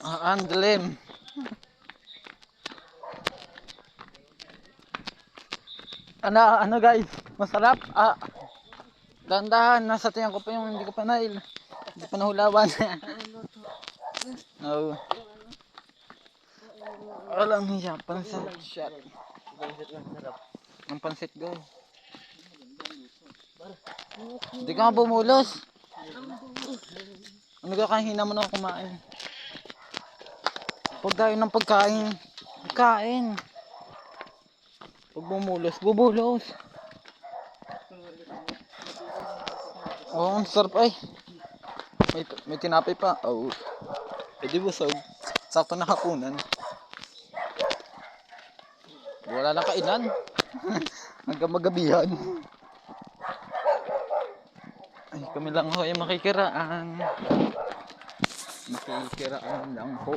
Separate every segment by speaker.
Speaker 1: Ang dilim. Ano guys? Masarap. Dahan-dahan. Nasa tiyan ko pa yung hindi ko pa nail. Hindi pa nahulawan. Oo. Alam niya, pansit shot. Ang pansit guys. Hindi ka nga bumulos. Ano ka kahina mo na kumain? Pagdayo ng pagkain. Kain. Pag bumulos, bubulos. Oh, ang sarap ay. May tinapay pa. Oh. Pwede busog. Sakto na hapunan. Wala lang kainan. Hanggang magabihan. Ay, kami lang ho ay makikiraan. Makikiraan lang ho.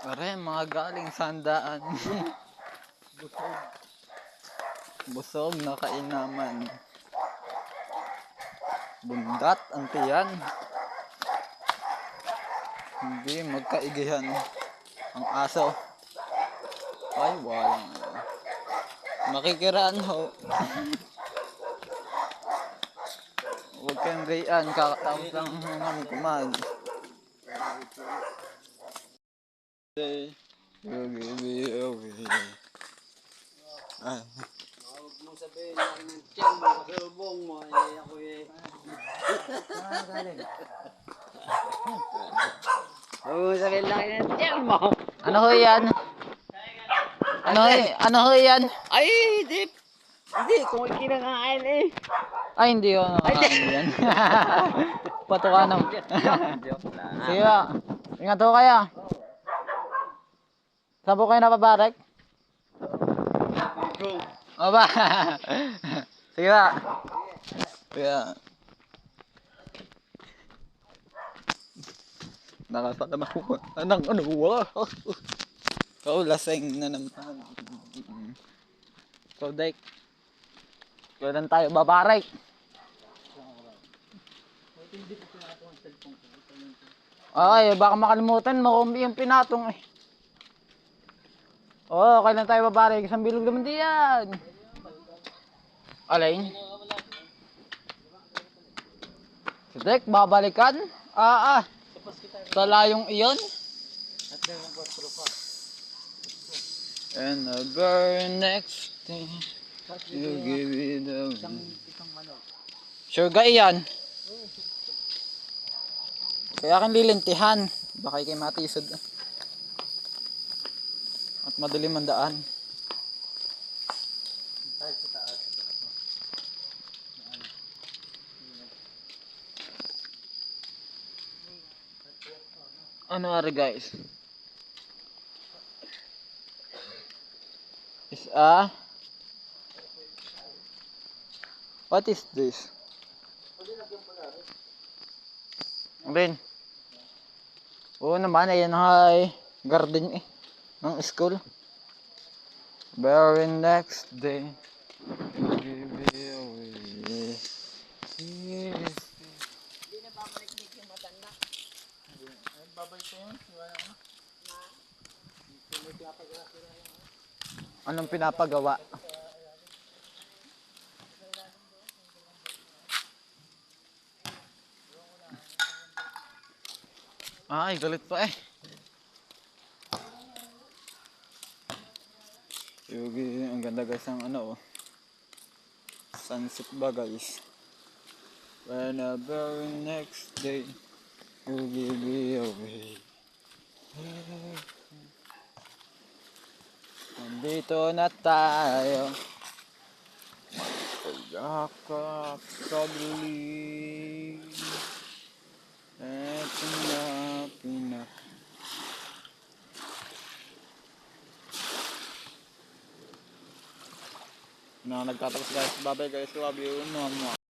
Speaker 1: Are, mga galing sandaan. Busog na kainaman. Bundat ang tiyan. Hindi magkaigihan ang aso. Ay, walang makikiraan ho. Huwag kang gayaan, kakatapos lang namin kumain. You give me away.
Speaker 2: Huwag mong sabihin na ng tiyan mo, kasalubong mo, ay ako eh. Huwag mong sabihin lang ng tiyan mo.
Speaker 1: Ano ho yan? Ano ho yan?
Speaker 2: Ay, hindi. Hindi, kung kinakain eh.
Speaker 1: Ay, hindi ho nakakain yan. Patuka ng...
Speaker 2: Joke lang.
Speaker 1: Sige ba? Ingat ho kaya. Saan po kayo napabarek? O ba? Sige ba? Kaya... Nakasakam ako. Anong ano? Ikaw lasing na naman. Ikaw Dike. Kailan tayo babarek? Ay, baka makalimutan mo kung yung pinatong eh. Oo, kailan tayo babarek? Isang bilog naman diyan. Alay? Si Dike, babalikan? Sa layong iyon? And the very next day you give it away. Sure ga iyan? Kaya kang lilintihan. Baka kayo matisod. At madilim ang daan. Ano ari guys? What is this? Ben. Oo naman, ayan ay garden eh. Ng school. Very next day. You give me away. Yes.
Speaker 2: Hindi na babalik-dik yung matanda.
Speaker 1: Babalik ko yun. Anong pinapagawa? Ay, galit pa eh. Yugi, ang ganda guys ang ano oh. Sunset ba guys? When the very next day you give me away. Nandito na tayo. Pagkakap saglit. Eto na pinak. Nagtatapos guys. Bye bye guys. Love you. Mama.